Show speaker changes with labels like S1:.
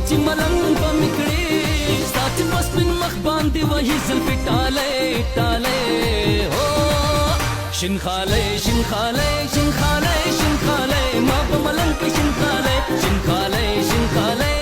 S1: چې ملنګ په میکړي ستا چې په سپین مخ باندې وهي زلفې ټالی ټالی هو شین خالی شین خالی شین خالی شین خالی ما په ملنګ کې شین خالی شین خالی شین خالی